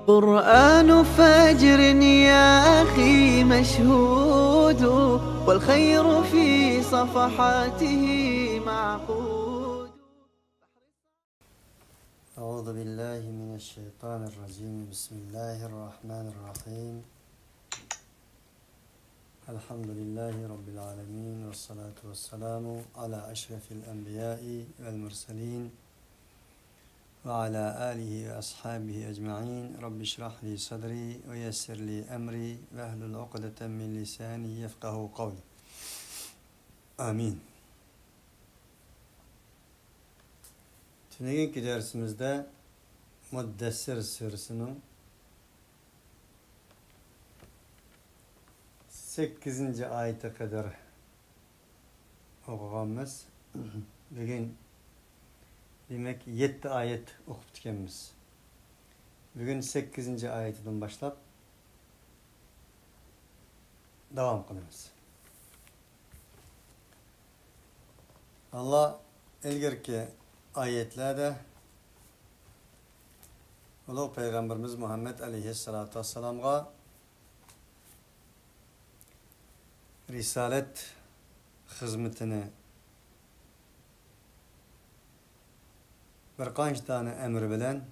قرآن فجر يا أخي مشهود والخير في صفحاته معقود. أعوذ بالله من الشيطان الرجيم. بسم الله الرحمن الرحيم. الحمد لله رب العالمين والصلاة والسلام على أشرف الأنبياء والمرسلين وعلى آله وأصحابه أجمعين. رب اشرح لي صدري ويسر لي أمري واحلل عقدة من لساني يفقه قولي. آمين. Tüneyinki dersimizde Muddessir suresinin 8. ayete kadar okuğanımız. Bugün demek 7 ayet okup tükenimiz. Bugün 8. ayetinden başlap devam kılımız. Allah ilgirki ayetlerde Ulu Peygamberimiz Muhammed Aleyhisselatü Vesselam'a Risalet hizmetini bir qanç tane emir bilen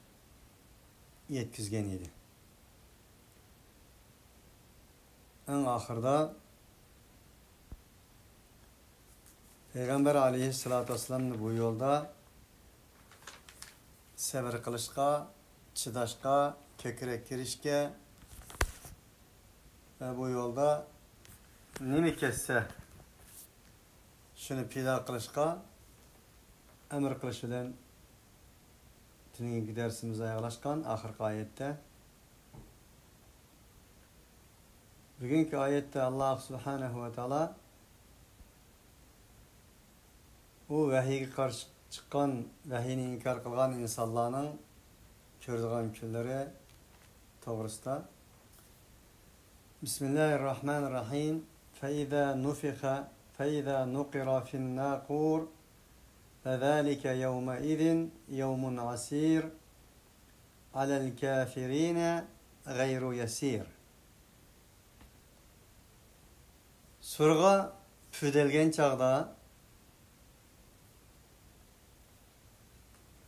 yetkizgen idi. En ahırda Peygamber Aleyhisselatü Vesselam'ın bu yolda sabır kılışka, çıdaşka, kökürek girişke ve bu yolda nemi kesse şunu pida kılışka emir kılışı bilen tüneyinki dersimize yaklaşkan ahırki ayette. Bugünkü ayette Allah Subhanahu ve Teala o vahiyge karşı çıkan, vahiyini inkar kılgan insanların kördüğün külleri doğrusunda. Bismillahirrahmanirrahim. فَإِذَا نُقِرَ فِي النَّاقُورِ فَذَٰلِكَ يَوْمَئِذٍ يَوْمٌ عَسِيرٌ عَلَى الْكَافِرِينَ غَيْرُ يَسِيرٌ. Surga püdelgen çağda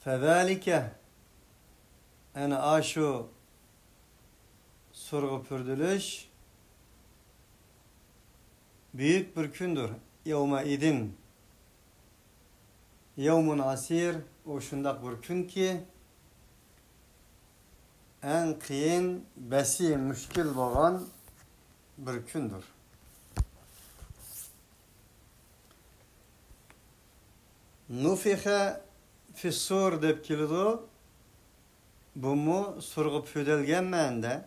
فَذَٰلِكَ yani aşu surgu pürdülüş büyük bir kündür. يَوْمَئِذٍ Yevmun asir, o şundak bir gün ki en kıyın, besi, müşkil olan bir gündür. Nufihe fissur dep kilidi, bu mu surgu püdelgen mende.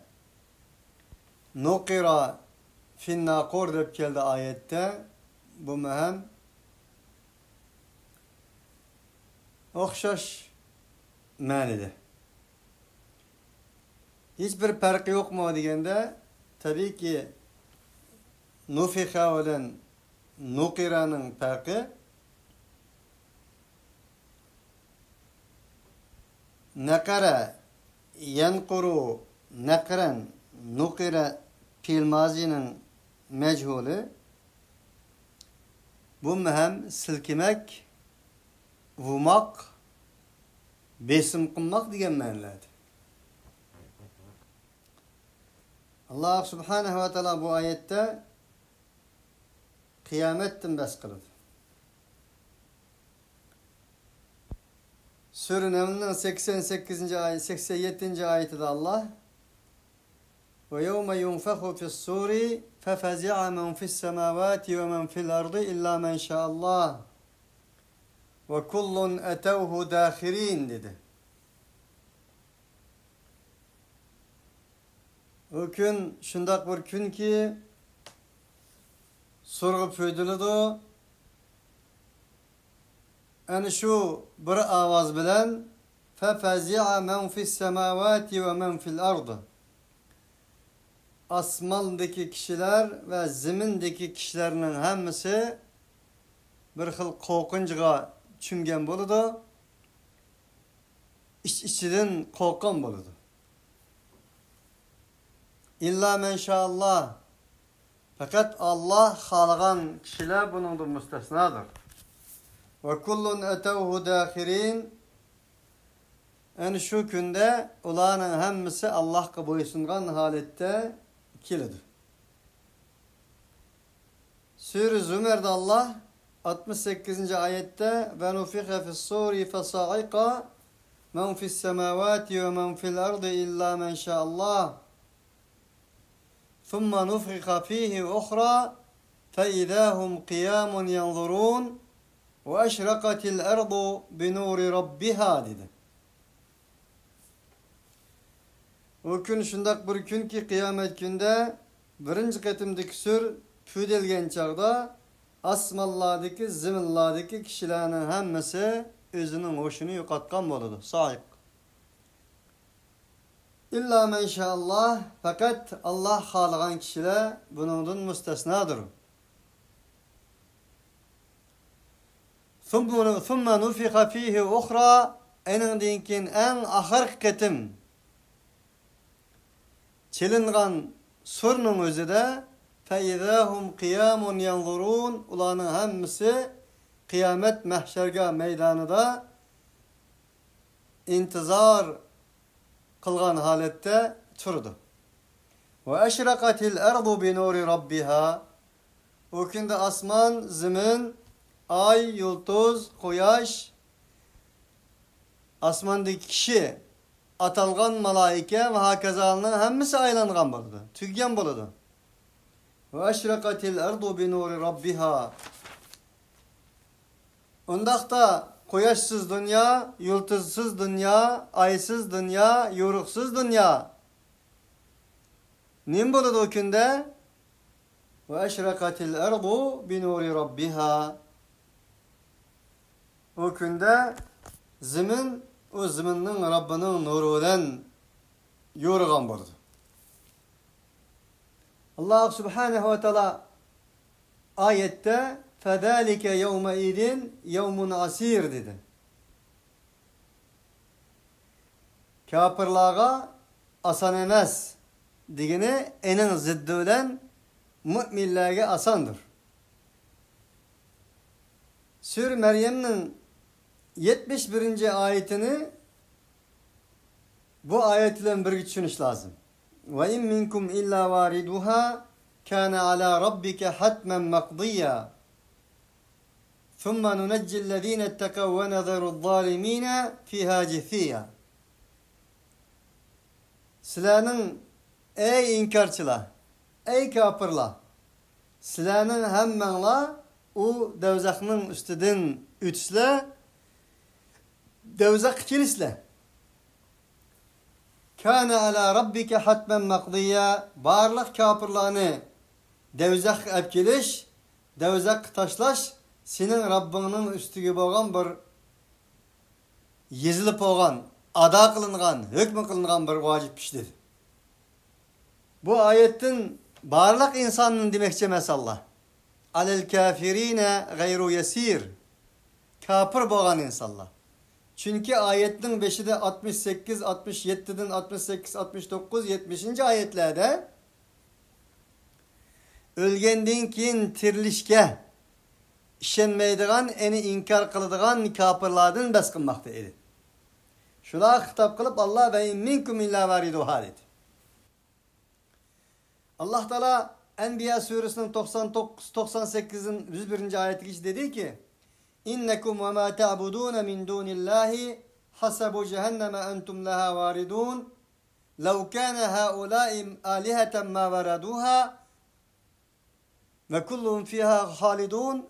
Nukira finnaqur dep keldi ayette, bu mühem okşaş manide. Hiçbir farkı yok mu degende tabii ki nufiha bilen nuqira'nın farkı nakara yanquru nakran nuqira fiil mazinin mechhulü bu mühem silkimek, vumak, besim kılmak diyen ma'nolarda. Allah Subhanahu ve Teala bu ayette kıyametten bas kıldı. Sure Neml'nin 88. ayet, 87. ayeti de Allah ve yevme yunfehu fi's-suri fefezi'a men fi's-semavati ve men fi'l-ardı illa men şa'allah ve kullun etevhu dâhirin dedi. O gün şundak bir gün ki surgu püydülüdü. Yani şu bir avaz bilen fefezi'a men fi's-semavati ve men fi'l-ardı. Asmandaki kişiler ve zemindeki kişilerin hemisi bir xil korkunçga çümgen boludu. İç-içinden korkan boludu. İlla men şaallah. Fakat Allah xalagan kişiler bunundan müstesnadır. Ve kullun etevhu dahirin. Yani şu günde ulanın hemmisi Allah'a boysungan halette kilidir. Sure-i Zümer'de Allah 68. ayette ve nufihe fis-suri fesa'iqa men fis-semavati ve men fil-ardı illa men şa'allah thumma nufiha fihi ukhra فَإِذَا هُمْ قِيَامٌ يَنْظُرُونَ وَأَشْرَقَتِ الْأَرْضُ بِنُورِ رَبِّهَا dedi. O gün şundak bir gün ki kıyamet günde birinci ketimdeki sür püdelgen çağda asmallardaki, ziminlardaki kişilerin hemmesi özünün hoşunu yukatkan boludu. Sahip. İlla men şaallah, fakat Allah halagan kişiler bunun müstesnadır. Thumma nufiha fihi ukhra, enin dinkin en ahir ketim çelingan surnun özü de فَاِذَا هُمْ قِيَامٌ يَنْظُرُونَ ulanın hemmisi kıyamet mahşerga meydanıda intizar kılgan halette turdu. وَاَشْرَقَتِ الْاَرْضُ بِنُورِ رَبِّهَا o günde asman, zemin, ay, yıldız, koyaş, asmandaki kişi, atalgan malaike ve hakazalının hemmisi aylangan boludu. Tüggen boludu. Ve eşrekatil erdu bi nuri rabbiha. Ondakta koyaşsız dünya, yıldızsız dünya, aysız dünya, yoruksuz dünya. Nim boludu o günde? Ve eşrekatil erdu bi nuri rabbiha. O günde zemin o zeminin Rabbinin nurundan yorugan boldu. Allah Subhanahu ve Teala ayette فَذَٰلِكَ يَوْمَئِذٍ يَوْمٌ asir dedi. Kafirlağa asan emez digini enin ziddi olan müminlerge asandır. Sür Meryem'nin 71. ayetini bu ayetle birlikte düşünüş lazım. Ve in minkum illa variduha kana ala rabbika hatman maqdiya. Thumma nunajji'llezina ittaqaw ve nadharu'z-zalimina fiha jithiya. Sizlerin ey inkarçılar, ey kafirler, sizlerin hemmenla o devzakının üstüden üçle devzak kilisle. Kâne alâ rabbike hatmen makdiya. Barlıq kafirlarını devzak epkiliş, devzak taşlaş, senin Rabbinin üstüge boğan bir yezilip boğan, ada kılıngan, hükmü kılıngan bir vacip iştir. Bu ayetin barlıq insanın demekçe mesallah. Alel kafirine gayru yesir. Kafir boğan insanlar. Çünkü ayetin 5'i de 68, 67'den 68, 69, 70. ayetlerde ölgenden keyin tirilişke işenmeydiğen, eni inkar kılıdığan kafirlardan bas kılmakta idi. Şuna hitap kılıp Allah ve minkum illa variduha dedi. Allah Teala Enbiya suresinin 99-98'in 101. ayeti dedi ki İnnekum ve ma ta'budun min dunillahi hasabu cehenneme entum laha varidun lev kana haula'i alihatan ma varaduha ve kullun fiha halidun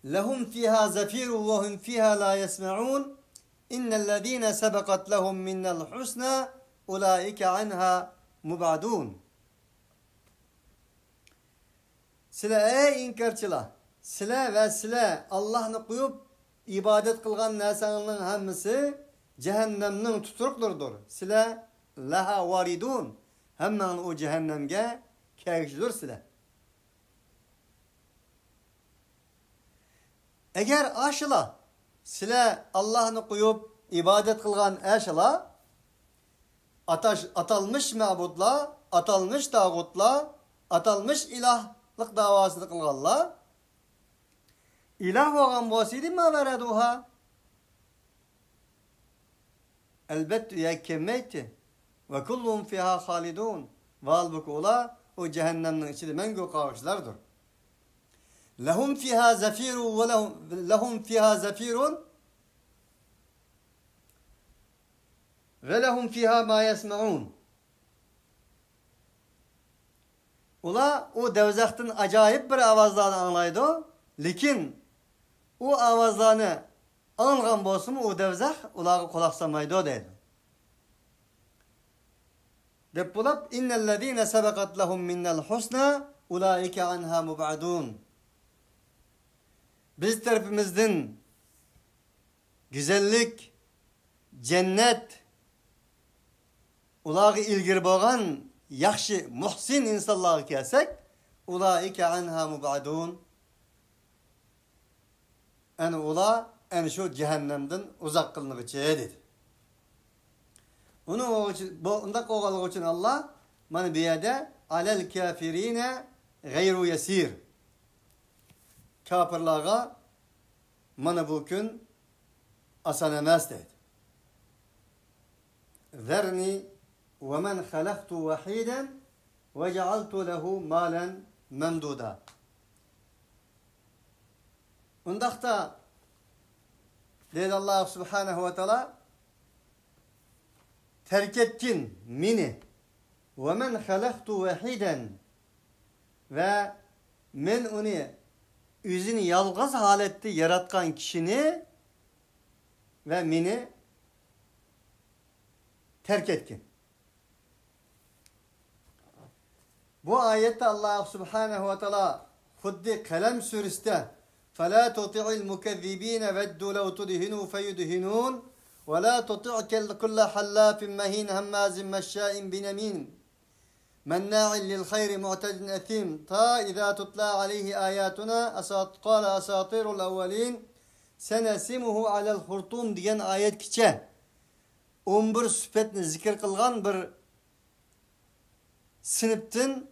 lehum fiha zafirun ve hum fiha la yesma'un innellezine sebekat lehum minnel husna ulaike anha mubadun. Sile ey inkarçılar, sile ve sile Allah'ını koyup ibadet kılgan nesanının hemmisi cehennemnin tuturuklarıdır. Sile laha varidun, hemen o cehennemge kevşidir sile. Eğer aşıla sile Allah'ını koyup ibadet kılgan eşla atalmış mabudla, atalmış tağutla, atalmış ilahlık davasını kılganlar ilah olan bolsaydı ma vereduha elbette yekemmeyti ve kullum fiha halidun ve halbuki ola o cehennemnin içinde mengü kavuşlardır. Lehum fiha zafirun ve lehum fiha zafirun ve lehum fiha ma yesma'un. Ola o devzaktan acayip bir avazlarını anlaydı. Lekin o avazlarını anlayan bolsun o devzak ularga kulak samaydı deydi. Dep bulap innellezine sebekat lehum minnel husna ulaike anha mubadun. Biz tarafımızdan güzellik, cennet ularga ilgir bolgan yaxshi muhsin insonlarga kelsak ulaike anha mubadun. Ana ular ana shu cehennemden uzak kılınıgıçı dedi. Undaq oğalığı için Allah mana bu yerda alel kafirine gayru yasir. Kafirlarga mana bu gün asan emas dedi. Zerni ve men halaktu vahiden ve cealtu lehu malen memduda. Undaqta dedi Allah subhanahu ve teala terk ettin mini ve men halaktu vahiden ve men onu özünü yalğız halette yaratkan kişini ve mini terk ettin. Bu ayette Allah subhanahu ve teala Huddi Kalem suresinde فَلَا تُطِعِ الْمُكَذِّب۪ينَ وَدُّوا لَوْ تُدْهِنُوا فَيُدْهِنُونَ وَلَا تُطِعْ كُلَّ حَلَّافٍ مَهِينٍ هَمَّازٍ مَشَّاءٍ بِنَمِيمٍ مَنَّاعٍ لِلْخَيْرِ مُعْتَدٍ أَثِيمٍ تا إِذَا تُتْلَى عَلَيْهِ آيَاتُنَا قَالَ أَسَاطِيرُ الْأَوَّلِينَ سَنَسِمُهُ عَلَى الْخُرْطُومِ diyen ayet kiçe 11 süpetini zikir kılgan bir sınıptın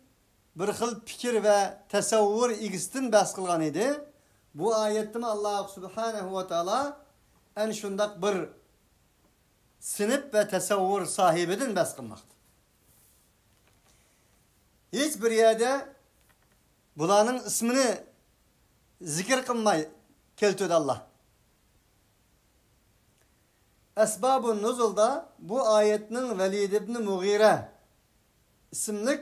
bir xil fikir ve tasavvur igistin bas kılgan idi. Bu ayetimi Allah subhanahu ve teala en şundak bir sınıf ve tasavvur sahibidin bas kılmaktır. Hiçbir yerde bulanın ismini zikir kılmay keltüdü Allah. Esbab-ı Nuzul'da bu ayetinin Velid ibn Mughire isimlik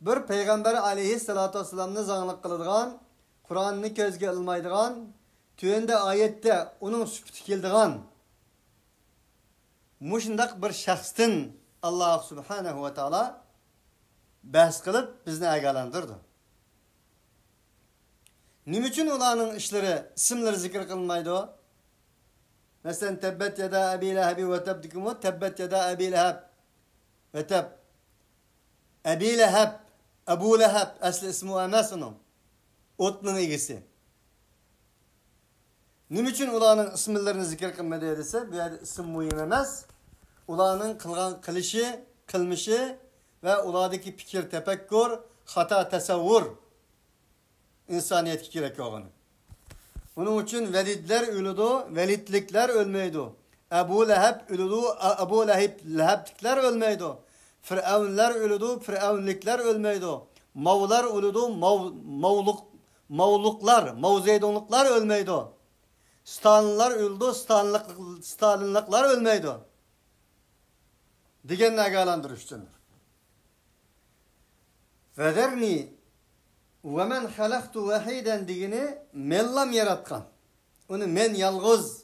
bir peygamber aleyhissalatu vesselam'ını zanlık kılıdığan, Kur'an'ını közge almaydıgan, tüyende ayette onun süpütü keldiğan, muşundak bir şahsın Allah subhanahu ve teala bahs kılıp bizni agalandırdı. Niçin ulanın işleri, isimleri zikir kılmaydı o? Mesela tebbet yada Ebi Lehebi ve teb dikimu, tebbet yada Ebi Leheb ve teb. Ebi Leheb, Ebu Leheb, asli ismi emas onun. Otnun ilgisi. Niçin ulanın isimlerini zikir kılmadı edilse, bu yerde isim mühim emas. Ulanın kılışı, kılmışı ve uladaki fikir, tefekkür, hata, tasavvur insaniyet gerek olanı. Bunun için velidler ölüdü, velidlikler ölmeydi. Ebu Leheb ölüdü, Ebu Leheblikler ölmeydi. Firavunlar ölüdü, Firavunlikler ölmeydi. Mavlar ölüdü, Mavluklar, Mavzeydonluklar ölmeydi. Stalinler öldü, Stalinlikler ölmeydi. Digenine agalandırıştındır. Federni ve men halaktu vahiden digini mellam yaratkan. Onu men yalğız,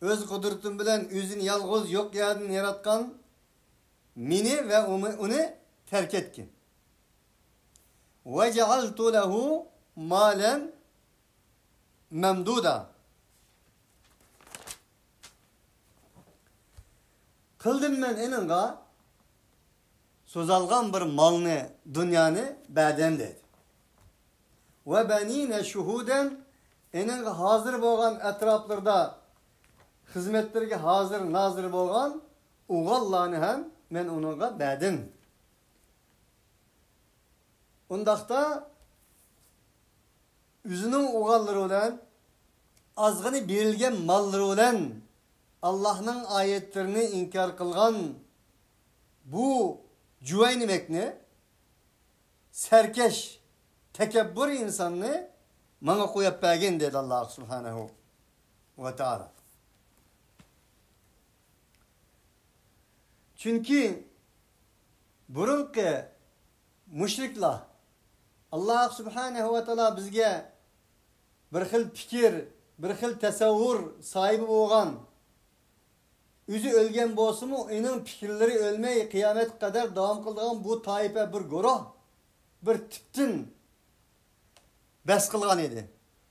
öz kudretim bilen özün yalğız yok yerden yaratkan mini ve onu terk etkin. Ve cealtu lehu malen memduda. Kıldım ben eninga sozalgan bir malını, dünyanı beden dedi. Ve benine şuhuden eninga hazır boğan etraflarda xizmetlerge hazır nazır bolgan uğallarını hem men onunla berdim. Ondaqda üzünün uğalları olan azgını berilgen malları olan Allah'ın ayetlerini inkar kılgan bu cüveynimekni serkeş tekebbür insanını bana koyup bergen dedi Allah subhanehu ve teala. Çünkü burunki müşrikler Allah subhanehu ve teala bizge bir xil fikir, bir xil tasavvur sahibi bolgan üzü ölgen bolsumu onun fikirleri ölmey kıyamet kadar devam kılgan bu taife bir guruh bir tiptin bes kılgan edi.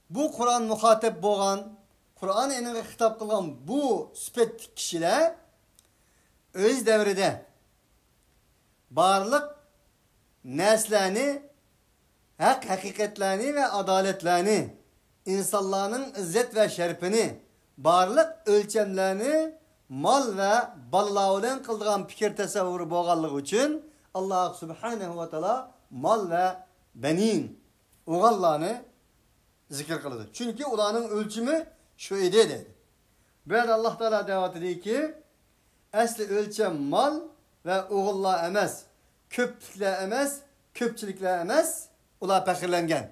Bu Kur'an muhatap bolgan, Kur'an enine hitap kılgan bu süpet kişiler öz devrede barlık neslerini, hakikatlerini ve adaletlerini, insanların izzet ve şerefini, barlık ölçemlerini mal ve ballağıdan kıldığın fikir tasavvuru boğallığı için Allah subhanehu ve teala mal ve benin oğallarını zikir kıldı. Çünkü ulanın ölçümü şu idi dedi. Böyle Allah Teala devat ediyor ki asli ölçem mal ve oğullar emez. Köpçülükle emez, köpçülükle emez. Ular pəxirləngen.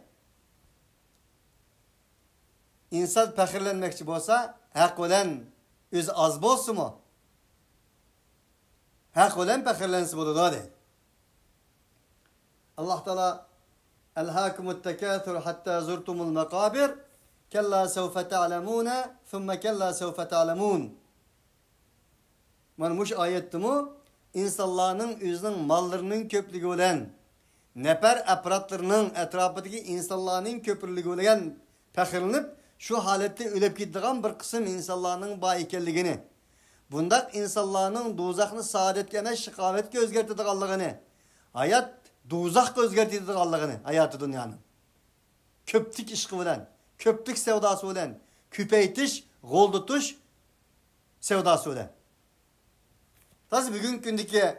İnsan pəxirlənməkçi bolsa, haq olan öz az bolsu mu? Haq olan pəxirlənsi bolu da deyil. Allah Teala Elhâkumut tekâthur hattâ zurtumul mekâbir kellâ sevfe te'alemûne thumme kellâ sevfe te'alemûn. Muş ayetdi mu? İnsanların özünün mallarının köplüğü olan neper apparatlarının etrafındaki insanların köprülüğü olan pəxirlenip şu halette ölüp gittiğin bir kısım insanların bayikelliğini, bundak insanların dozaqını saadetke emas şikavetke özgertidiğallığını, hayat dozaq özgertidiğallığını, hayatı dünyanın. Köptük işqi bilen, köptük sevdası bilen, küpeytiş, gol tutuş sevdası bilen. Tabi bugün gündeki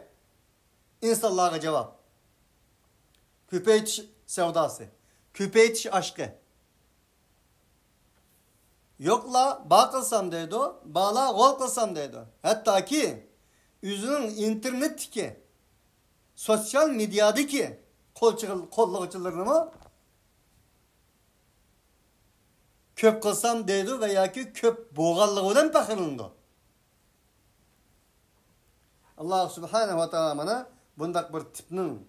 insanlara cevap. Küpeytiş sevdası, küpeytiş aşkı. Yokla bağ kılsam deydi o, bağla gol kılsam deydi o. Hatta ki yüzünün internet ki, sosyal medyada ki kolluğucularını mı köp kılsam deydi veya ki köp boğallığından pəxirlendi. Allah subhanehu ve teala bana bundak bir tipinin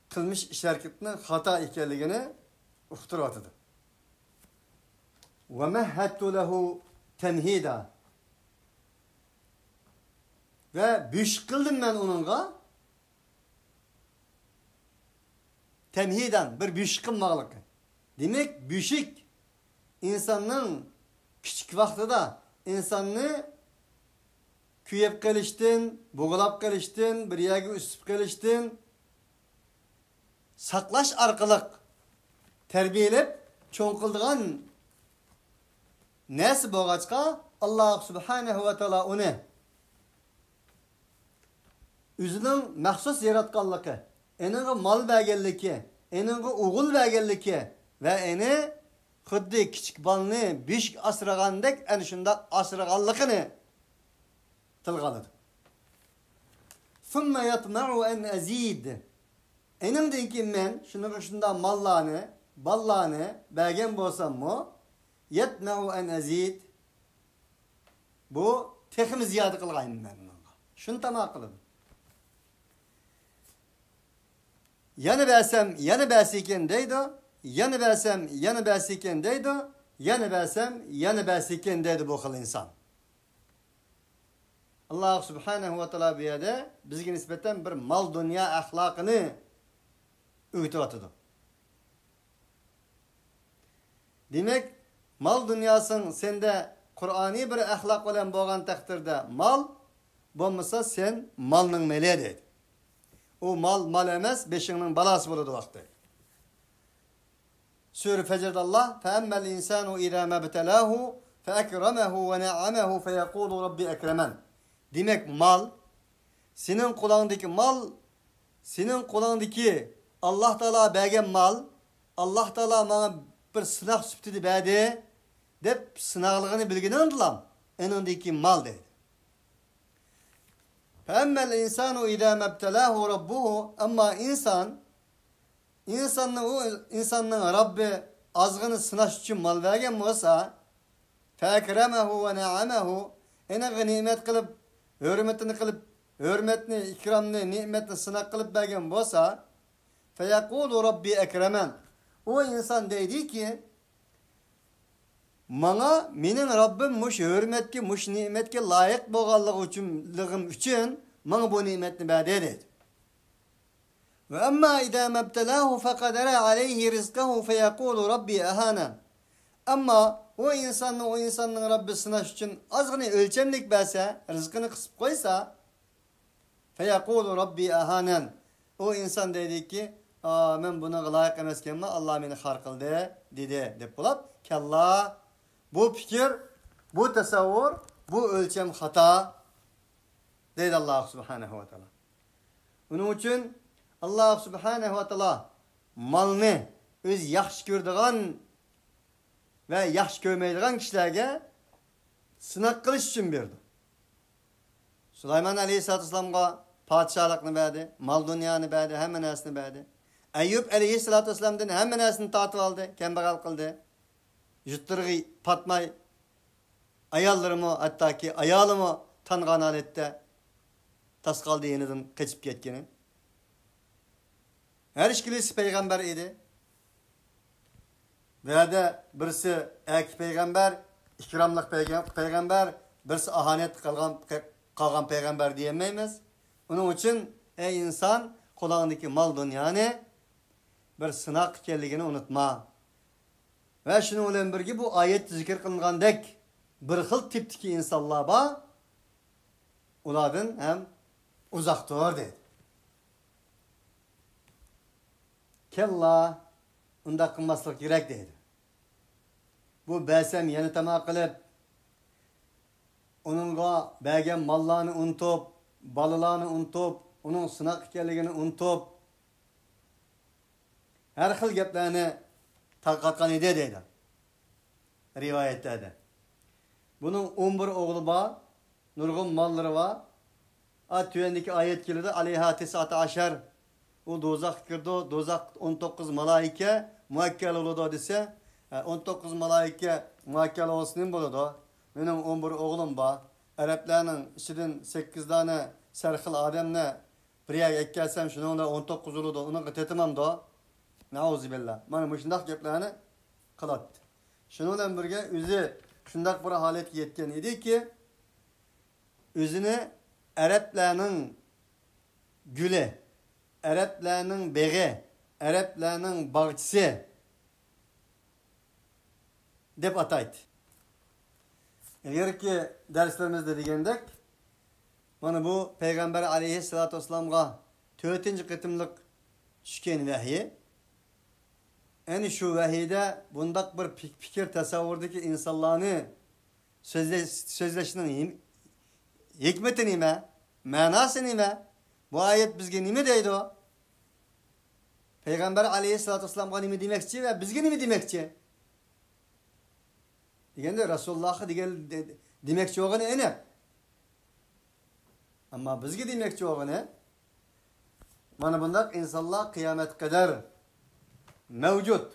kılmış iş hareketinin hata ekanligini uqtiryotidir. Ve mehhettu lehu temhida. Ve büyük kıldım ben onunla temhiden bir büyük kılmalık. Demek büyük insanın küçük vaxtida insanı küyep geliştin, boğulap geliştin, bir yere üsüp geliştin. Saklaş arkalık terbiyelep çoğunkıldığın nesi boğaçka Allah subhanehu ve teala onu üzünün məxsus yaratqanlığı, enin mal bəgelliki, enin oğul bəgelliki ve eni xuddi kichik balını besh asragandek en şunda asraganlığını tilgaladı. Thumma yatma'u en azid. Enimden ki men şunda mallarını, ballarını bəgen bolsam mı? Yatma'u en azid. Bu texim ziyade kılgayım ben. Şunu tamam kıldım. Yanı versem, yanı bersiken deydi. Yanı versem, yanı bersiken deydi. Yanı versem, yanı bersiken deydi bu kıl insan. Allah subhanehu ve teala bir yerde bizge nispeten bir mal dünya ahlakını öğütüyordu. Demek mal dünyasın sende Kur'ani bir ahlak olan boğan takdirde mal, bulmasa sen malının meleği deydi. O mal emez, beşinin balası buludu vakti. Sure-i Fecr'de Allah فَاَمَّا الْاِنْسَانُ اِذَا مَبْتَلَاهُ فَاَكْرَمَهُ وَنَعَمَهُ فَيَقُولُ رَبِّ اَكْرَمَنْ. Demek mal, senin kulağındaki mal, senin kulağındaki Allah Teala bergen mal, Allah Teala bana bir sınav süptüdü berdi, dep sınavlığını bilgini andılam. Enindeki mal dedi. فَاَمَّا الْاِنْسَانُ اِذَا مَبْتَلَاهُ رَبُّهُ. Ama insanın Rabbi azgını sınaş için mal vergen olsa فَاَكْرَمَهُ وَنَعَمَهُ. Ene nimet kılıp, hürmetini, ikramını, nimetini sınak kılıp bergen olsa فَيَقُولُ رَبِّ اَكْرَمَنْ. O insan deydi ki bana menin Rabbim muş hürmetki, muş nimetki layık boğallığım için bana bu nimetini berdi dedi. Ve amma idâ mebtelâhu fekadere aleyhi rizkahu feyekûlu Rabbi ehânen. Ama o insanın Rabbi sınaş için azgını ölçemlik verse, rızkını kısıp koysa feyekûlu Rabbi ehânen. O insan dedi ki ben buna layık emesken Allah beni har kıldı dedi. Dep bulap kella bu fikir, bu tasavvur, bu ölçem hata dedi Allah subhanehu ve teala. Onun için Allah subhanehu ve teala malını öz yaxşı gördüğün ve yaxşı görmeydiğin kişilerge sınak kılış için verdi. Süleyman Aleyhisselatü Vesselam'a padişahlıkını verdi, mal dünyanı verdi, hemen esini verdi. Eyyub Aleyhisselatü Vesselam'dan hemen esini tatıp aldı, kembegal kıldı. Juttırgı patmay, ayallarımı hatta ki ayalımı tanıgan alette tas kaldı yeniden kaçıp getkeni. Her işkilisi peygamber idi. Ve de birisi ek peygamber, ikramlık peygamber, birisi ahanet kalgan peygamber diyemeyiz. Onun için ey insan kulağındaki mal dünyanı bir sınak kelligini unutma. Ve şunu olan birgi bu ayet zikir kılındek bir xil tiptiki insanlar var. Ulardan hem uzak dur dedi. Kella unda kılmaslık gerek dedi. Bu besem yeni tema kılıp onunla bergen mallarını unutup, balılarını unutup, onun sınak kelligini unutup her xil geplerini takatkan ede dedi. Rivayetlerde. Bunun 11 oğlu var, nurgun malları var. Tüyendeki ayet gelirdi. Aleyha tesatı aşer. O dozak girdi. Dozak 19 malaike muhakkel oldu dese. 19 malaike muhakkel olsun buludu. Benim 11 oğlum var. Araplarının içinden 8 tane serhil ademle buraya ekkelsem şunun da 19 oldu. Onu tetimam da. Nauzubillah. Bana bu şundak geplerini kılattı. Şununla birge özü şundak bir halet yetken idi ki özünü Araplarının gülü, Araplarının beği, Araplarının bağçısı dep ataydı. Eğer ki derslerimizde degendek bana bu Peygamber Aleyhisselatü Vesselam'a 4. kıtımlık düşken vahiy. En şu vahiyde bundak bir fikir tasavvurdaki insanlarını sözleşinin hikmeti nime, manası nime, bu ayet bizge nime deydi o? Peygamber Aleyhisselatü Vesselam'a nime demekçi ve bizge nime demekçi? Degende Resulullah'a demekçi oğunu ene. Ama bizge demekçi oğunu bana bundak insanlar kıyamet kadar mevcut.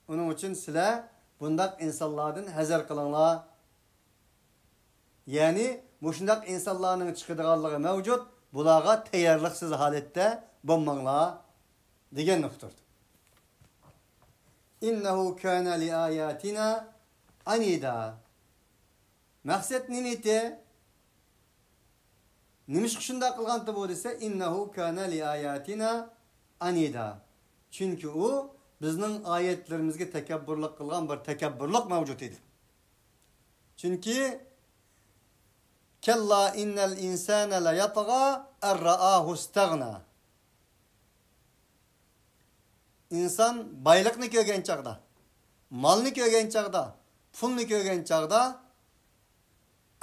Onun için sizler bundak insanlardan hazır kılınlar. Yani bu şundak insanların çıkıdığanlığı mevcut. Bulağa teyarlıksız halette bulmanlar degen noktadır. İnnehu kâne li âyâtina anîdâ. Maksat nimeti nimiş kışında kılgantı bu ise innehu kâne li âyâtina anida. Çünkü o bizning ayetlerimizge tekabburlik kılgan bir tekabburlik mevcut idi. Çünkü kella innel insane la yatgha er-ra'ahu istagna. İnsan baylıkni ko'rgan chaqda, malni ko'rgan chaqda, pulni ko'rgan chog'da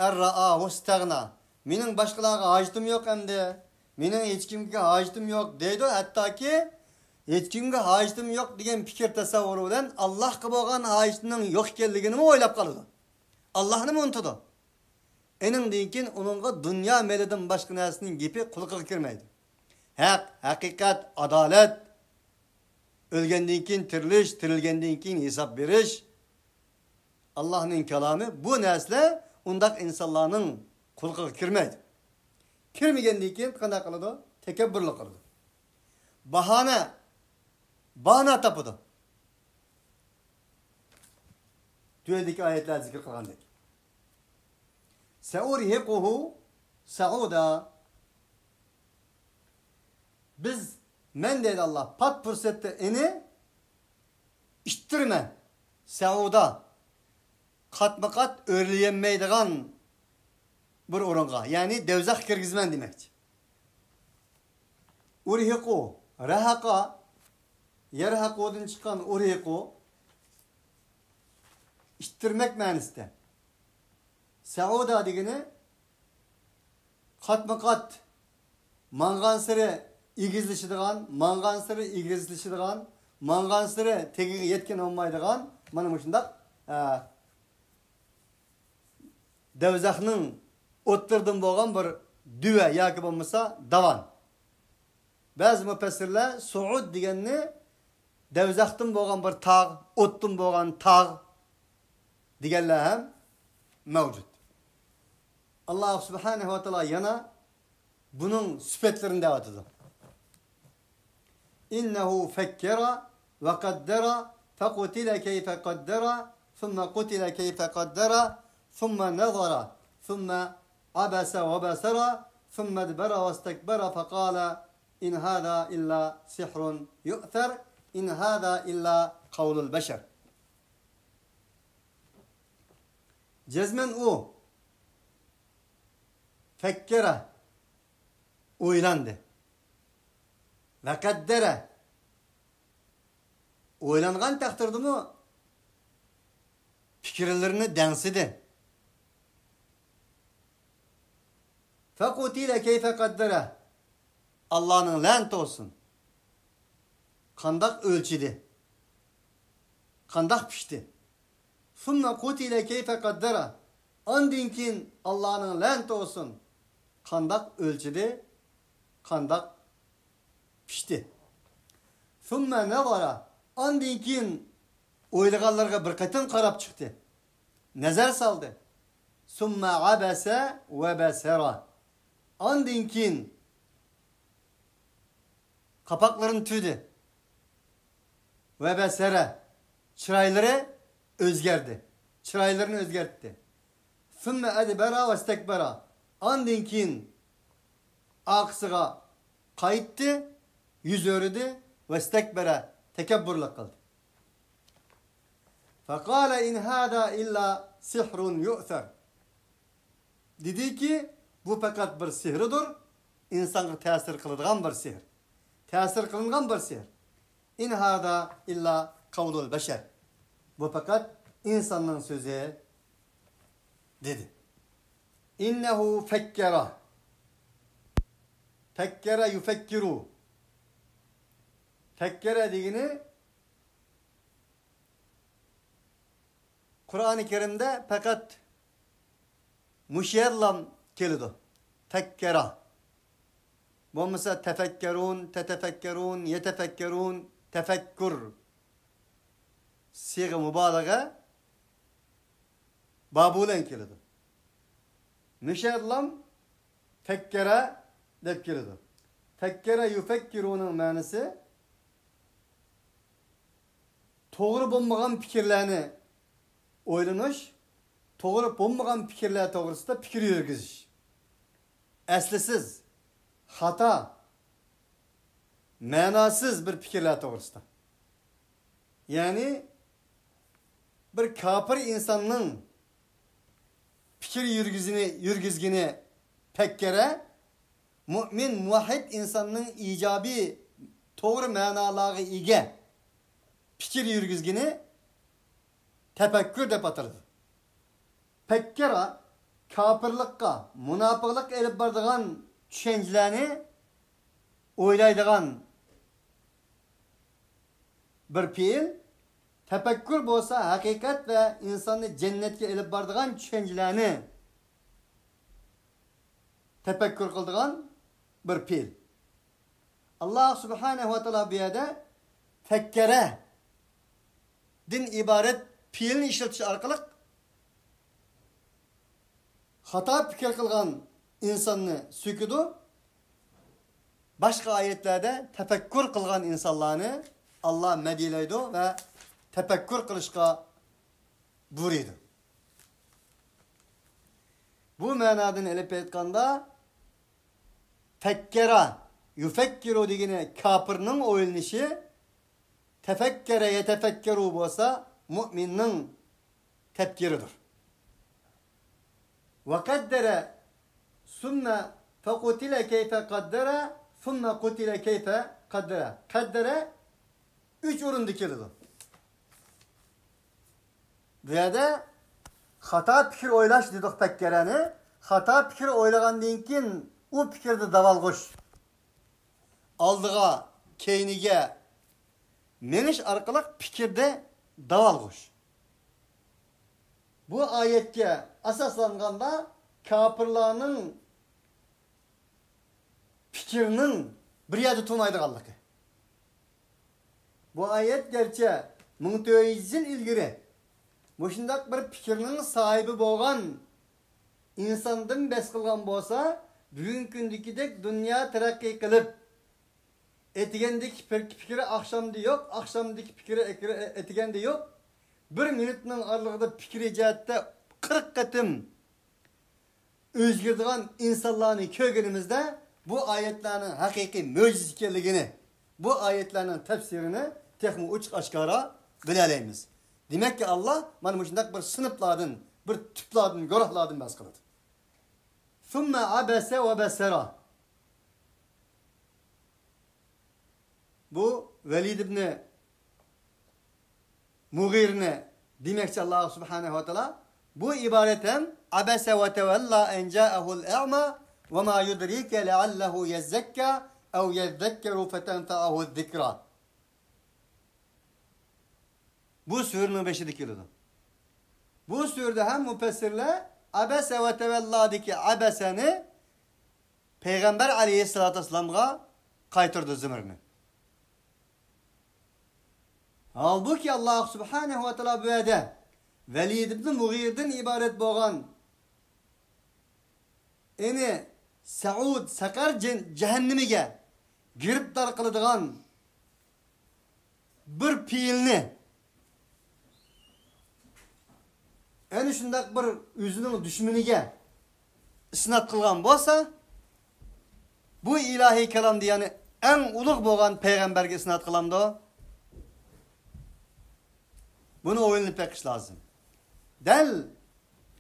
ar-ra'ahu istagna. Mening boshqalarga hojitim yo'q endi. Mening hech kimga hojitim yo'q deydi. Hattoki hech kimga hojitim yo'q degan fikr tasavvuri bilan Allohga bo'lgan hojitining yo'q ekanligini o'ylab qoladi. Allohni unutadi. Eningdan keyin uningga dunyo melidan boshqa narsaning gapi quliqiga kirmaydi. Haq, haqiqat, adolat, o'lgandan keyin tirilish, tirilgandan keyin hisob berish, Allohning kalomi, bu narsalar undaq insonlarning quliqiga kirmaydi. Kirmagandan keyin qanday qiladi? Takabburlik qiladi. Bahana topadi. Düğedeki ayetler zikir kılgandık. Se'urihiquhu sa'uda. Biz, men deydi Allah, pat fırsette eni iştirme. Sa'uda. Katma kat örleyenmeydiğen bir orunga. Yani devzak kirgizmen demekti. Urihiqu. Rahaqa. Yerhaqu'dan çıkan urihiqu. İştirmek manasida. Sauda degeni katma kat mangansırı igizlişidigan, mangansırı igizlişidigan, mangansırı tegiga yetken olmaydigan mana mushundaq devzakning o'ttirdan bo'lgan bir düve yoki bo'lmasa davan. Ba'zi mufassirlar Suud deganni devzakdan bo'lgan bir tog', o'tdan bo'lgan tog' deganlar ham mavjud. Allah subhanahu wa ta'ala yana bunun sıfatlarını devam ediyor. İnnehu fekkera ve kaddera fekutile keyfe kaddera thumma kutile keyfe kaddera thumma nazara thumma abasa ve basara thumma dbara ve istekbara fekala in hada illa sihrun yu'ther in hada illa kavlul beşer. Cezmen o fekkere oylandı. Ve kaddere oylangan takdirde mi fikirlerini densidi. Fekutile keyfe kaddere Allah'ın lanet olsun. Kandak ölçüdü. Kandak pişti. Sümme kutile keyfe kaddera. Andinkin Allah'ın lanet olsun. Kandak ölçüdü. Kandak pişti. Sümme nezara. Andinkin oylaganlarga bir katın karab çıktı. Nezer saldı. Sümme abese ve besera. Andinkin kapaklarını tüydü. Ve besera. Çırayları özgerdi. Çıraylarını özgertti. Sümme edbera ve istekbera. Andinkin aksıga kayıttı, yüz örüdü ve istekbera tekebburla kıldı. Fekale in hada illa sihrun yu'ther. Dedi ki bu fakat bir sihridir. İnsanı tesir kılıdığan bir sihr. Tesir kılınan bir sihr. İn hada illa kavlul beşer. Bu fakat insanın sözü dedi. İnnehu fekkera. Fekkere yufekkiru. Fekkere dediğini Kur'an-ı Kerim'de fakat muşyerlam kelidu. Fekkera. Bu mesela tefekkerun, tetefekkerun, yetefekkerun, tefekkur. Siga mübalağa babulen kelidu. Müşerlam fekkere dep kelidu. Fekkere yufekkirunun manası toğru bulmagan fikirlerini oylanış, toğru bulmagan fikirler toğrusunda fikir yürgüzüş. Eslisiz, hata, manasız bir fikirler toğrusunda. Yani bir kafir insanın fikir yürgüzgini fekkere, mümin, muvahhid insanın icabi, doğru manaları ige fikir yürgüzgini tefekkür dep atıldı. Fekkera kafirlikka, münafıklık elip bardıgan düşüncelerini oylaydıgan bir fiil. Tefekkür bolsa hakikat ve insanı cennetke elip bardıgan düşüncelerini tefekkür kıldıgan bir fiil. Allah subhanehu ve teala bir yerde fekkere din ibaret fiilini işletiş arkalık hata fikir kılgan insanını sükudu. Başka ayetlerde tefekkür kılgan insanlarını Allah medileydi ve tefekkür kılışka buyurdu. Bu manadan elip etkanda fekkera yufekkiru digine kafirinin oylanışı tefekkere yetefekkeru bolsa müminin tefkiridir. Ve kaddere sümme fekutile keyfe kaddere sümme kutile keyfe kaddere. Kaddere 3 orun dikildi. Burada hata fikir oylaş dedik fekkereni. Hata fikir oylagan dinkin o fikirde davalgış. Aldığa, keynige meniş arkalık fikirde davalgış. Bu ayetke asaslanganda kafirlarının fikirinin bir yerde tutmaydıganlığı. Bu ayet gerçi 1400 yıl ilgiri muşundak bir fikirinin sahibi bolgan insandan bes kılgan bolsa bugün gündükidek dünya terakki kılıp etigendeki fikri akşamda yok, akşamdaki fikri etigende yok. Bir minutun aralığında fikri cihatte 40 katım özgürdiğen insanların kökenimizde bu ayetlerin hakiki mucizelikini, bu ayetlerin tefsirini tekmi uç aşkara bileleyimiz. Demek ki Allah bana şundak bir sınıfladın, bir tüpladın, görahladın bas kılıdı. Thumme abese ve besera. Bu Velid ibn Mughir'ne demekçi Allah subhanehu ve teala bu ibaretem abese ve tevella en ca'ahul e'ma ve ma yudrike leallehu yezzekka ev yezzekkeru fetenfa'ahu zikra. Bu surenin 5'i dikildi. Bu surede hem müfessirler abese ve tevelladaki abeseni Peygamber aleyhissalatü vesselam'a kaytırdı zimirini. Halbuki Allah subhanehu ve teala bu ede Velid ibn Mughir'den ibaret boğan eni Saud sakar cehennemiga giriptar kılıdığan bir fiilni eni şundak bir özünün düşmeniga isnat kılgan bolsa bu ilahi kelamdı yani en ulug' boğan peygamberge isnat kılamdı o. Bunu oylanıp bekiş lazım. Del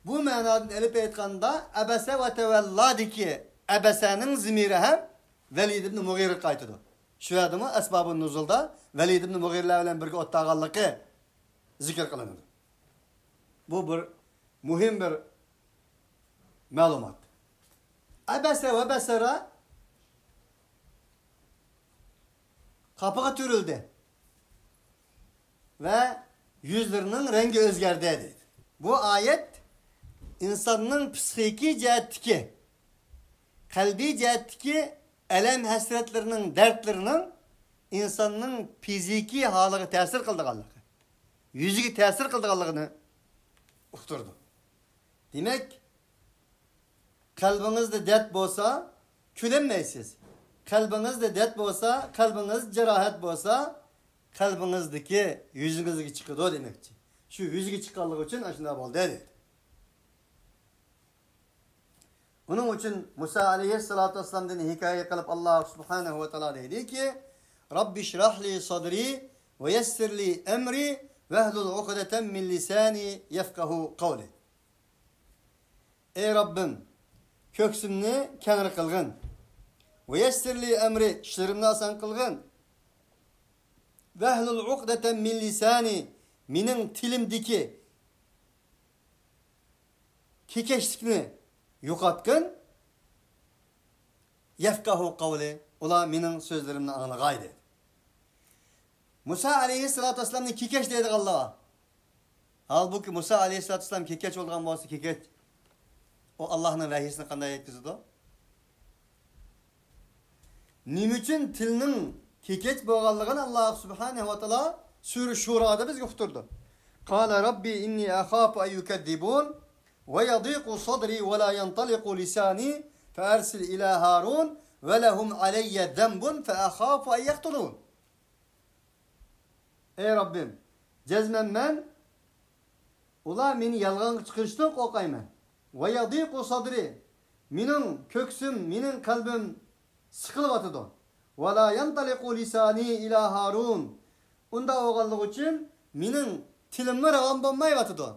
bu manadan elip etkanda ebese ve tevelladiki ebesenin zimiri hem Velid ibn Mughir'i kaytıdı. Şu adımı esbabın nuzulda Velid ibn Mughir'le bilen birge ottağallıkı zikir kılınır. Bu bir mühim bir malumat. Ebese ve besera kapıga türüldü. Ve yüzlerinin rengi özgerdiydi. Bu ayet insanın psikiki cihetteki, kalbi cihetteki elem hasretlerinin, dertlerinin insanın fiziki halığı tesir kıldığanlığı, yüzüge tesir kıldığanlığını uqturdu. Demek kalbinizde dert bolsa külenmeysiz. Kalbinizde dert bolsa, kalbiniz cerahat bolsa kalbinizdeki yüzünüzdeki çıkıdı o demekçi. Şu yüzüge çıkanlık için aşında bol dedi. Bunun için Musa aleyhissalatu vesselam'dan hikaye kalıp Allah subhanehu ve teala dedi ki Rabbi şrahli sadri ve yessirli emri ve ehlul ukdeten min lisani yefkahu kavli. Ey Rabbim köksümni kenar kılgın ve yessirli emri işlerimni asan kılgın ve ehlul ukdeten min lisani minin tilimdeki kekeşlikni yo'qotgin. Yefkahu qavli. Ular mening so'zlarimni anglag'ay dedi. Musa alayhissalatu vassalamni kekesh deydi Alloh. Halbuki Musa alayhissalatu vassalam kekeç bo'lgan bo'lsa, kekeç o Allohning vahiysini qanday yetkazadi? Nima uchun tilning kekeç bo'lganligini Alloh subhanahu va taolo Sura Shurada bizga uqtirdi. Qala robbi inni akhafu an yukazzibun ve yadiqu sadri ve la yantaliqu lisani fa arsil ila Harun ve lehum alayya zembun fa akhafu an yaqtulun. Ey Rabbim, cezmen men ular meni yalg'on chiqarishdan qo'rqayman. Va yadiqu sadri, mening ko'ksim, mening qalbim siqilyotidi. Va la yantaliqu lisani ila Harun. Unda o'g'anlik uchun mening tilimni ravon bo'lmayotidi.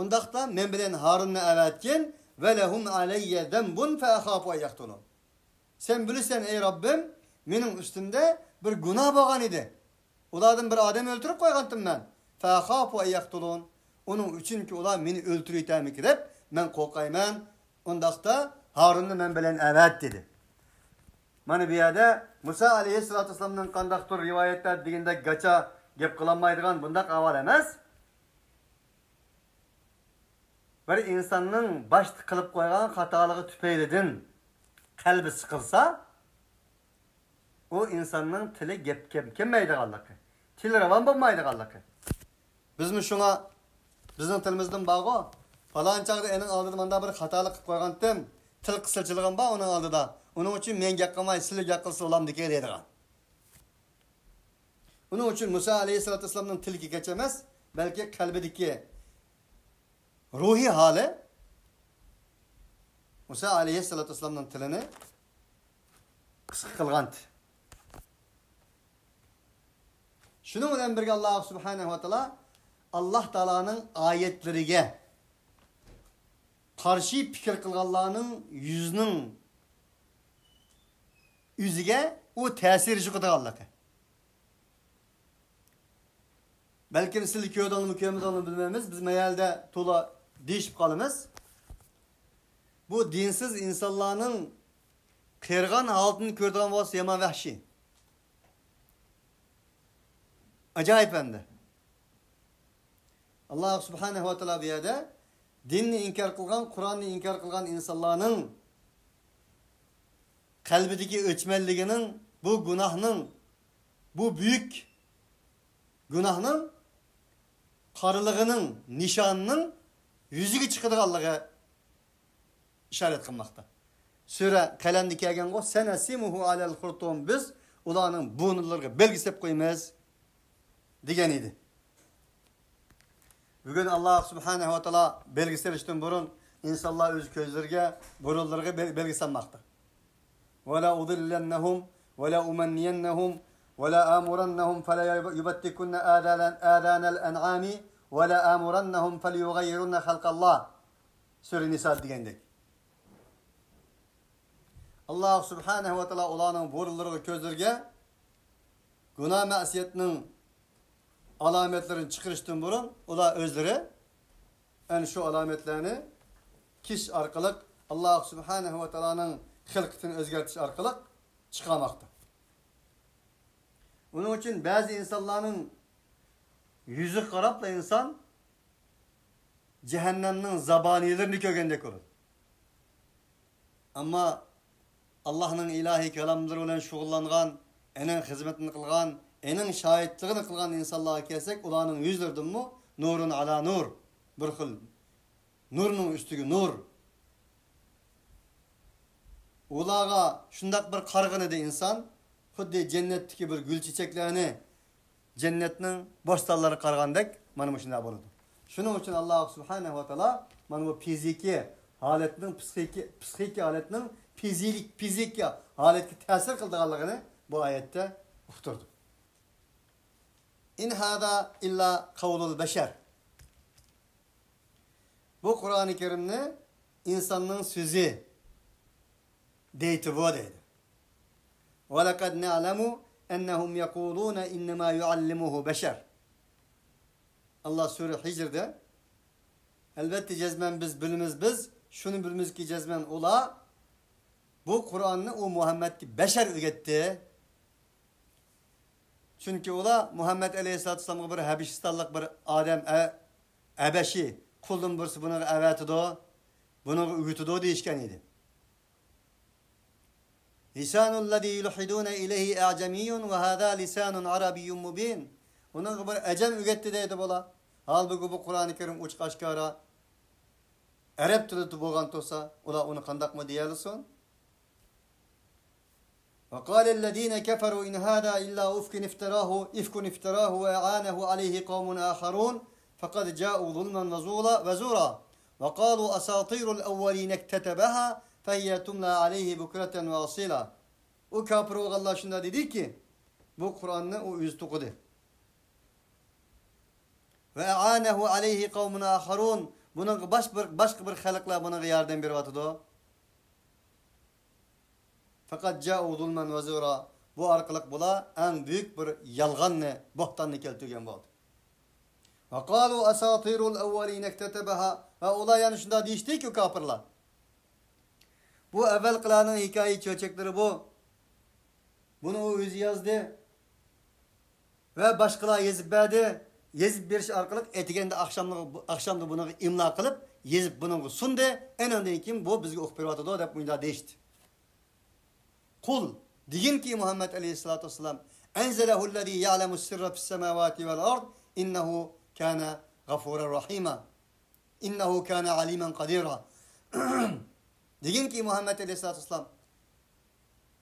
Undaqda men bilan Harunni avatgin va lahum alayya dambun fa akhafu an yaqtulun. Sen bilirsen ey Rabbim, mening ustimda bir gunoh bo'lgan edi. Ulardan bir odam o'ltirib qo'ygandim men. Fa akhafu an yaqtulun. Onun üçünkü ular meni öldürüytemik deb men qo'rqayman. Undaqda Harunni men bilan avat dedi. Mana bu yerda Musa alayhissalatu vassalamning qandaqdir rivoyatlar deganda gacha gap qilinmaydigan bundaq avval emas. Bir insonning boshda qilib qo'ygan xatoligi tufaylidan qalbi siqilsa, o insonning tili gap kelmaydiganligi, tili ravon bo'lmaydiganligi. Bizmi shunga bizning tilimizdan bağlı. Falan çağda enin aldığında manda bir hatalık qilib qo'ygandim. Til qisqachilg'im bor uning oldida. Uning uchun men gap qilmay, sizlar gap qilsa bo'lam deb keladigan. Uning uchun Musa alayhissalatu vassalamning tilki kecha emas, balki qalbidagi ruhiy holi Musa alayhissalatu vassalamning tilini qisqa qilgan. Shuning bilan birga Alloh subhanahu va taolo Allah Taala'nın ayetleriga qarshi fikr qilganlarning yüzüge o ta'sir qilganligi. Belki siz köyden mükemmel bilmemiz, biz mayalda to'la deyishib qolamiz. Bu dinsiz insonlarning qirg'an holatini ko'rgan bo'lsa, yomon vahshiy. Ajoyib endi. Allah subhanahu wa ta'ala bir yerde dinni inkar qilgan, Qur'onni inkar qilgan insonlarning qalbidagi o'chmanligining, bu gunohning, bu büyük gunohning qarilig'ining nishonining yuziga chiqadiganligi ishorat qilmoqda. Sura qalamda kelgan go sanasimuhu alal xurtum, biz ularning bo'ynilariga belgisib qo'yamiz degan edi. Bugün Allah subhanahu wa ta'ala belgisi verişten burun insanlar öz gözlerine, burunlarına belgisi sanmakta. وَلَا أُضِلَّنَّهُمْ وَلَا أُمَنِّيَنَّهُمْ وَلَا آمُرَنَّهُمْ فَلَا يُبَتِّكُنَّ آذَانَ الْأَنْعَامِ وَلَا آمُرَنَّهُمْ فَلْيُغَيِّرُنَّ خَلْقَ اللّٰهِ Sure Nisa diyendik. Allah subhanahu wa ta'ala olanın burunlarına gözlerine günah masiyetinin alametlerini çıkarıştığın burun, ola özleri, en şu alametlerini kiş arkalık Allah subhanahu ve ta'ala'nın hılkıtını özgertiş arkalık çıkarmakta. Bunun için bazı insanların yüzü karapla insan cehennemnin zabanilerini kökendek olur. Ama Allah'ın ilahi kelamları olan şuğullangan, enin hizmetini kılgan, enin şahitliğini kılgan insanlara kelsek, ulanın yüzlerden mi? Nurun ala nur. Bir xil. Nurun üstüge nur. Ulağa şundak bir kargın edi insan, xuddi cennetteki bir gül çiçeklerini, cennetinin boş dalları kargandek, manı şunda buludu. Şunun için Allah subhanahu wa ta'ala, manı bu fiziki haletinin, psikiki haletinin, fiziki haletki tesir kıldığını bu ayette uqturdu. İn hada illa kavlul beşer. Bu Kur'an-ı Kerim'ni insanın sözü deyti bu deydi. Ve lekad ne'lemu ennehum yekulune innema yuallimuhu beşer. Allah Sure Hicr'de Elbette cezmen biz. Şunu bilimiz ki cezmen ola. Bu Kur'an'ı o Muhammed'ki beşer üretti. Çünkü ola Muhammed Aleyhisselatü Vesselam'a bir Habeşistanlık bir Adem ebeşi kullun birisi bunu evetido, bunu ügütüdo deyişken idi. Lisanul lezî yulhidûne ileyhi e'cemiyyun ve hâzâ lisanun arabiyyun mubîn. Bunun bir ecem ügetti deydi bola. Halbuki bu Kur'an-ı Kerim uç kaşkara Arap tili bolgan tosa, ola onu kandak mı diyelisin? وقال الذين كفروا إن هذا إلا إفك افتراه وأعانه عليه قوم آخرون فقد جاءوا ظلما وزورا وقالوا أساطير الأولين اكتتبها فهي تملى عليه بكرة وأصيلا. O kafir Allah şunda dedi ki bu Kur'an'ı o üz tukudu. Ve a'anehu aleyhi kavmun aharun. Bunun başka bir halkla buna yardım berwatıdı. Fakat ca'u zulmen ve zura. Bu arkalık bula en büyük bir yalganını, bohtanını keltirgen oldu. Ve kalu asatirul evveline ektetebeha. Ve olay yani şunda değişti ki kafirler. Bu evvel kılanın hikaye çöçekleri bu. Bunu o yüzü yazdı. Ve başkalar yazıp verdi. Yazıp bir şey arkalık etigende akşamda bunu imla kılıp yazıp bunu sundu. En önden kim bu bizge okpirvatı da hep bunda değişti. Kul deyin ki Muhammed Aleyhisselatü Vesselam enzelehullezî ya'lemus sirra fis semâvâti vel ard innehu kâne gafûren rahîmâ innehu kâne alîmen kadîrâ. Deyin ki Muhammed Aleyhisselatü Vesselam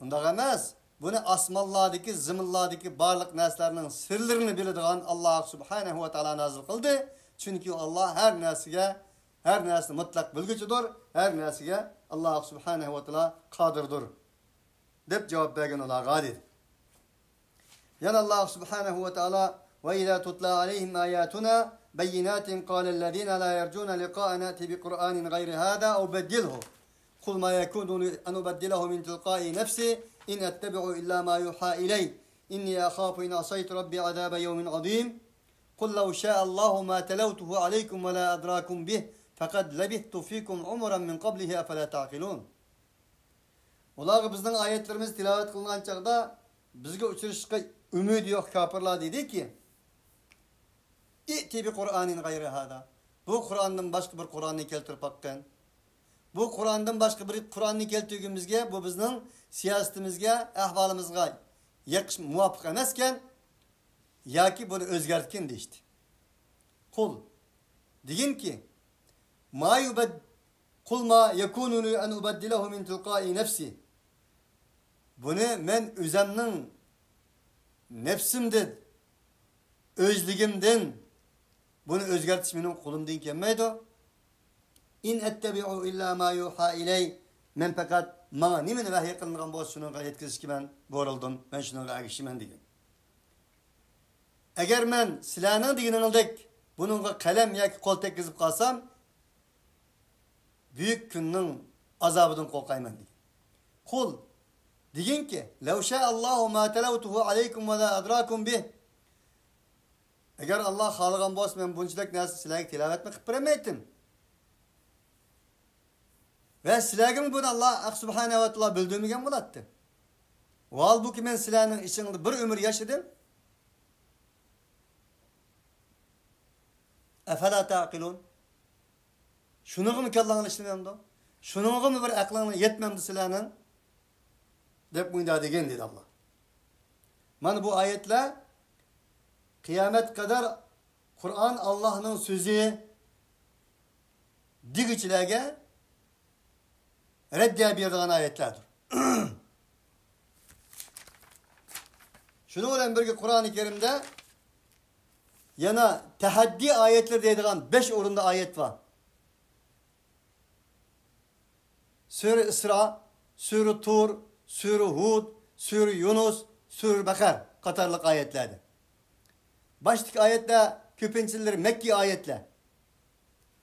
bunda emez. Bunu asmallardaki, zımıllardaki barlık neslerinin sırlarını bildiğin Allah Subhanahu ve Teala nazil kıldı. Çünkü Allah her nesli mutlak bilgicidir. Her neslige Allah Subhanahu ve Teala kadirdir. Dep cevap vergen ola gadir. Yan Allah Subhanahu ve Teala ve izâ tutla aleyhim âyâtuna beyinâtin kâlellezîne lâ yercûne liqâ'e nâti bi Kur'ânin gayri hâdâ ev beddilhu. Kul ma yekûnu en ubeddilehu min tilqâi nefsi in ettebi'u illâ mâ yuhâ iley. İnni akhâfu in asaytu rabbi azâbe yevmin azîm. Kul lev şâ'allâhu mâ televtuhu aleykum ve lâ adrâkum bih. Fakat lebihtu fikum umuran min qablihi efela ta'qilun. Olar bizden ayetlerimiz tilavet kılınan çağda bizge uçuruşka ümid yok kafirler dedi ki İ'ti bi Kur'anin gayri hâdâ. Bu Kur'an'dan başka bir Kur'an'ı keltirip hakkın. Bu Kur'an'dan başka bir Kur'an'ı keltirgimizge bu bizden siyasetimizge, ahvalımızga muvafık emezken ya ki bunu özgertken deyişti. Kul deyin ki kul ma yekununu en ubeddilehu min tilqai nefsi. Bunu men üzemnin nefsimden, özligimden bunu özgertişmenin kulumdan kelmeydi. İn ettebi'u illa ma yuha iley. Men fakat bana nimeni vahiy kılıngan boz şununla yetkisiz ki ben boruldum. Ben şununla agişimen dedim. Eğer men silahını diginin aldık bununla kalem ya ki kol tekkizip kalsam büyük günün azabından korkayman dedim. Kul deyin ki lev şâ'allâhu mâ televtuhu aleykum ve lâ adrâkum bih. Eğer Allah halıgan boz men bunçilek nâsı silahı tilavet mi kıpıremeydim. Ve silahım bunu Allah Subhanahu ve Teala bildirmegen bulattı. Halbuki men silahının içinde bir ömür yaşadım. Efela ta'qilun. Şunu mu Allah'ın işlememdi? Şunu mu bir aklına yetmemdi silahının? Dep bunda degen dedi Allah. Mana bu ayetle kıyamet kadar Kur'an Allah'ın sözü digiçilege reddiye bir dağın ayetlerdir. Şunu olan bir Kur'an-ı Kerim'de yana tehaddi ayetler dediğin 5 orunda ayet var. Sure İsra, Sure Tur, Sure Hud, Sure Yunus, Sure Bakar katarlık ayetlerdir. Baştaki ayetler köpüncüleri Mekki ayetler.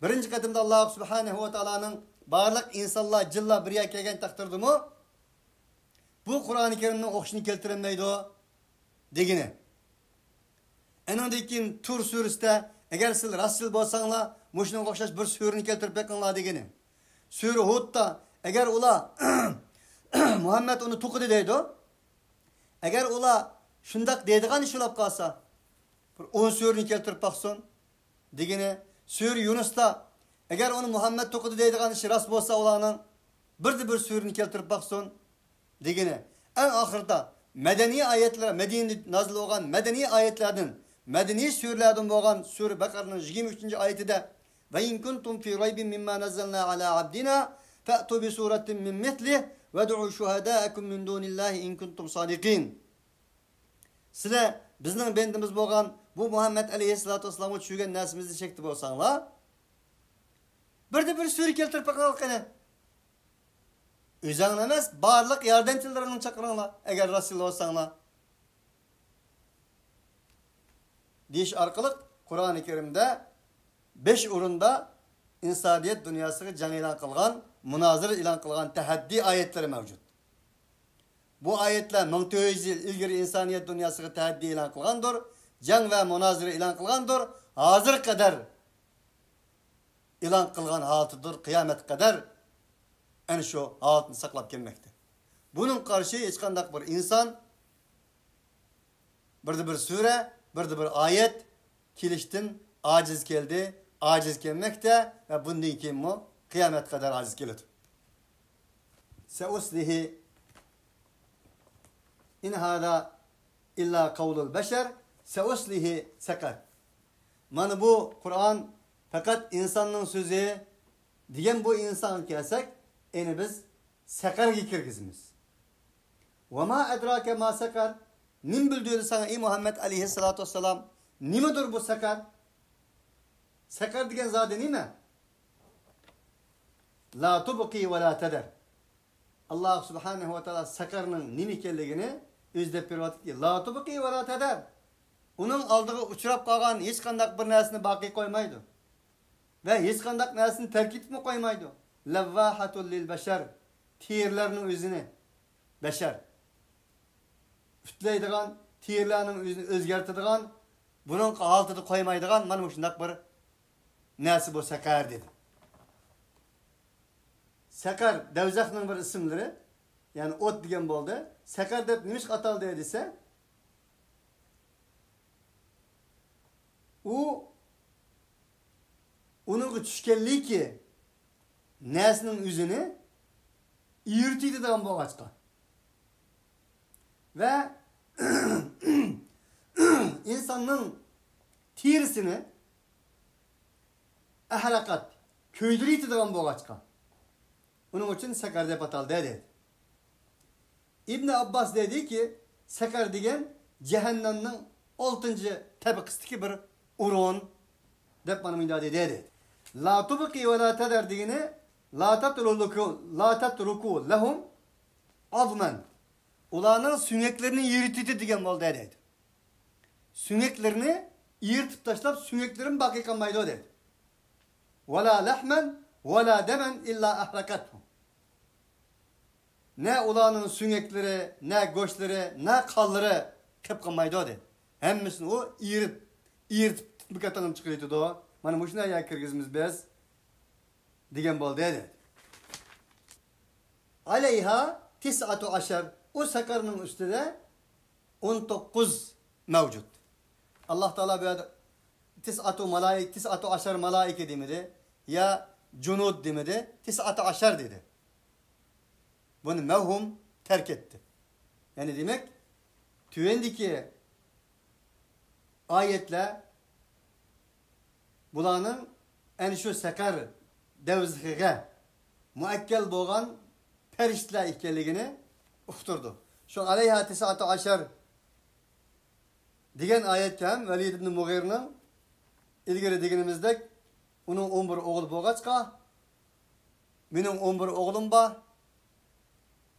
Birinci katımda Allah Subhanahu ve Teala'nın barlık insanlar cilla bir yer kelgen taktırdı mı? Bu Kur'an-ı Kerim'in okşunu keltiremeydi o degine. En ondaki Tur suresinde eğer siz Rasul bolsanlar muşunun okşaş bir sürünü keltirip bekanlar degeni. Sürü Hud'da eğer ula Muhammed onu tukudu deydi o. Eğer ula şundak deydiğen iş olap kalsa 10 sürünü keltirip baksın degeni. Sürü Yunus'ta eğer onu Muhammed tukudu deydiğen işi rast bolsa ulanın bir sürünü keltirip baksın degeni. En ahırda medeni ayetler, Medine'de nazil olan medeni ayetlerden, medeni sürülerden olan Sure Bakara'nın 23. ayetinde ve in kuntum fi raybin mimma nazzalna ala abdina fa'tu bi suratin min mislih ve'd'u şuhada'akum min dunillahi in kuntum sadiqin. Sizler bizning bendimiz bo'lgan bu Muhammed aleyhissalatu vesselam'a tushgan narsamizni chekdi bo'lsanglar, bir sure keltirib baqinglar. Özüň emas, barlyk yardımçylaryny çakyryňlar, eger rasul bolsaňlar. Diş arkalyk Kur'an-ı Kerim'de 5 urunda insaniyet dünýasyga jang elan kılgan, münazara elan kılgan tahaddi ayetleri mevcut. Bu ayetler 1400 yıl ilgiri insaniyet dünýasyga tahaddi elan kılgandır, jang ve münazara elan kılgandır, hazır kadar elan kılgan halatydyr, kıyamet kadar en şu halatını saklap gelmekte. Bunun karşı hiç kandak bir insan, bir sure, bir ayet kiliştin aciz geldi, aciz gelmekte ve bundan kim mu? Kıyamet kadar aciz gelir. Seuslihi in hada illa kavlul beşer seuslihi sekar. Mana bu Kur'an fakat insanın sözü diyen bu insan kelsek eni biz sakarga kirgizimiz. Ve ma edrake ma sakar? Nim bildirdi sana ey Muhammed aleyhissalatu vesselam? Nimedir bu sakar? Sakar degen zade nime? La tubqi ve la teder. Allah subhanahu ve taala sakarның nime ekenligini özlep berip atdı. La tubqi ve la teder. Onun aldığı uçurap kalgan hiç kandak bir narsani baqi koymaydı. Ve hiç kandak narsani terk etip koymaydı. Levvahatul lil beşer. Tiyirlerinin özünü. Beşer. Ütleydiğen, tiyirlerinin özünü özgertidiğen, bunun haltıdı koymaydiğen, mana şundak bir nasi bu sakar dedi. Sakar, devzakның bir isimleri, yani ot degen boldu. Sakar dep nimiş ataldı edilse, onun düşkenliği ki, nesinin yüzünü yürütüydü de bu ağaçta. Ve insanın tirisini ahrakat, köydürüydü de bu ağaçta. Onun için sakar dep atal dedi. İbn Abbas dedi ki, sakar degen cehennemnin 6. tabakasındaki bir urun dep bana müdahale dedi. La tubqi ve la teder degeni la tatruku lehum azmen. Ulanın sünneklerini yürütüdü degen boldu dedi. Sünneklerini yırtıp taşlap sünneklerin baki kalmaydı dedi. Ve la lehmen ve la demen illa ahrakatuhum. Ne ulanın sünnekleri, ne göçleri, ne kalları kıpkınmaydı dedi. Hemmisini o yırtıp bıkatanım çıkıyordu o. Mana bu şuna kirgizimiz biz degen boldu dedi. Aleyha tis'atu aşar. O sakarının üstüne 19 mevcut. Allah Teala böyle tis'atu aşar malaike demedi. Ya cunud demedi. Tis'atu aşar dedi. Bunu mevhum terk etti. Yani demek tüvendeki ayetle bulanın en şu sakar devzıge muakkel boğan periştler ikelligini uqturdu. Şu aleyha tis'atu aşar degen ayetken Velid ibn Mughir'nin ilgili degenimizde onun 11 oğul boğaçka benim 11 oğlum ba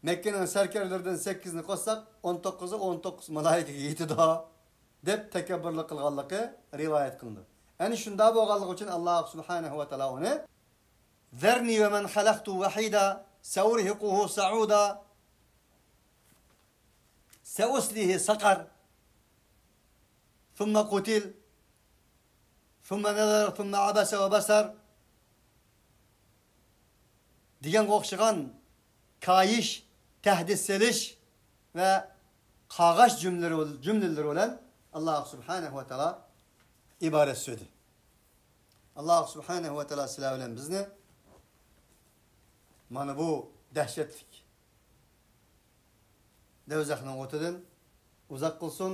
Mekke'nin serkerlerden 8'ini koysak 19'u 19 malaike yeti daha dep tekebbürlük kılganlığı rivayet kılındı. Yani şunda boğallık için Allah subhanahu ve teala onu Zerni ve men halaktu vahida seurhiquhu sa'uda seuslihi sakar thumma kutil Thumma nazar, thumma abasa ve basar degan o'xshagan kayish, tahdisselish ve qog'oz jumlalar bilan Alloh subhanahu va taolo iborat so'di. Alloh subhanahu va taolo sizlar bilan bizni mana bu dahshatli do'zaxning o'tidan uzoq qilsin.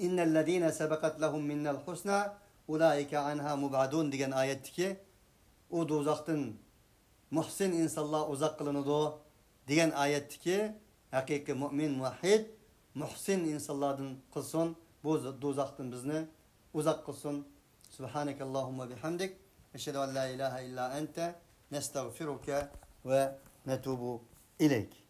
İnnellezîne sebekat lehum minnel husna ulaike anha mubadun degan oyatdiki, u do'zaxdan muhsin insonlar uzoq qilinadi degan oyatdiki, haqiqiy mu'min muvahhid muhsin insonlardan qilsin, bu do'zaxdan bizni uzoq qilsin. Subhanakallahumma bihamdik, eşhedü en la ilahe illa ente, nestağfiruke ve netubu ileyk.